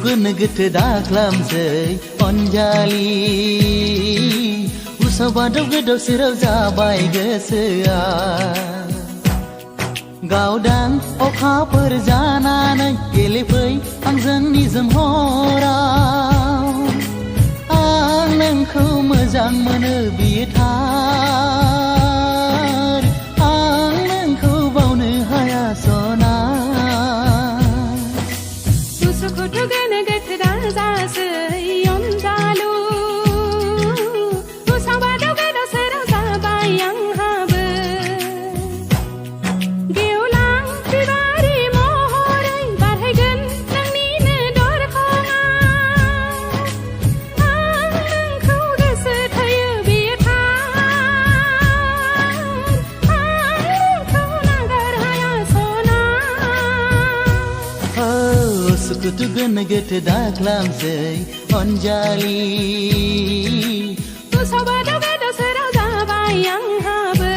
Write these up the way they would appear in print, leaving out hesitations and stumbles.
गोनो गोथो दाख्लामसै अनजालि उसाव बादाव गोदाव सोराव जाबाय गोसोआ गावदां अखाफोर जानानै गेलेफै आंजों निजोम हराव आं नोंखौ मोजां मोनो बियो थार आं नोंखौ बावनो हाया सना उसुखुथु गोनो गोथो दाजासै अनजालु उसाव बादाव गोदाव सोराव जाबाय आंहाबो गेवलां बिबारि महरै बारहैगोन नोंनिनो दरखङाव आं नोंखौ गोसो थोयो बियो थार आं नोंखौ नागार हाया सना उसुखुथु गोनो गोथो दाख्लामसै अनजालि उसाव बादाव गोदाव सोराव जाबाय आंहाबो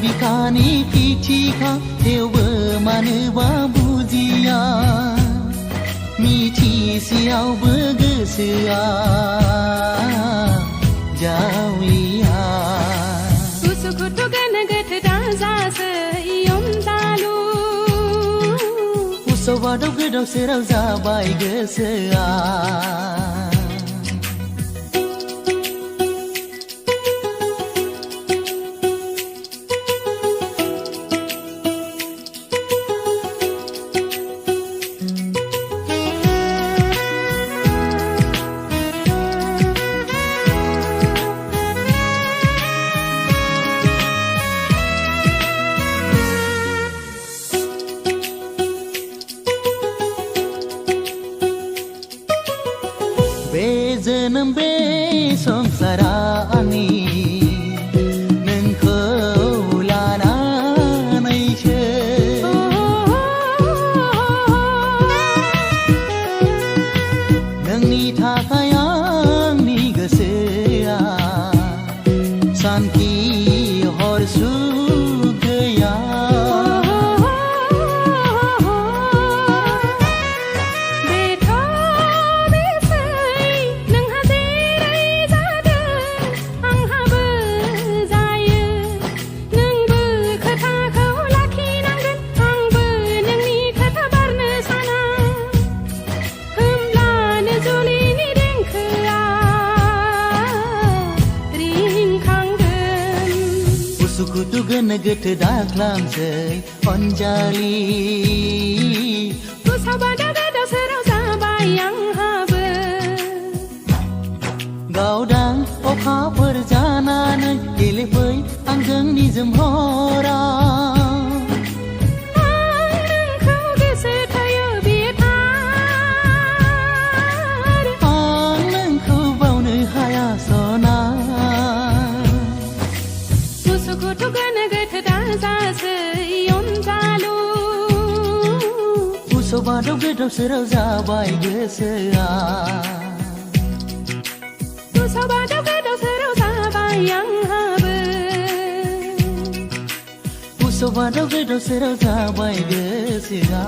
बिखानि पिथिखा थेवबो मानोबा बुजिया मिथिसेयावबो गोसोआ जाविया उसुखुथु गोनो गोथो दाजासै अनजालु उसाव बादाव गोदाव सोराव जाबाय गोसोआ बे जोनोम बे संसारा आंनि नोंखौ लानानैसो नोंनि थाखाय आंनि गोसोआ सान्थि हर सुख गैया उसुखुथु गोनो गोथो दाख्लामसै अनजालि उसाव बादाव गोदाव सोराव जाबाय आंहाबो गावदां अखाफोर जानानै गेलेफै आंजों निजोम हराव उसुखुथु गोनो गोथो दाजासै अनजालु उसाव बादाव गोदाव सोराव जाबाय गोसोआ उसाव बादाव गोदाव सोराव जाबाय आंहाबो उसाव बादाव गोदाव सोराव जाबाय गोसोआ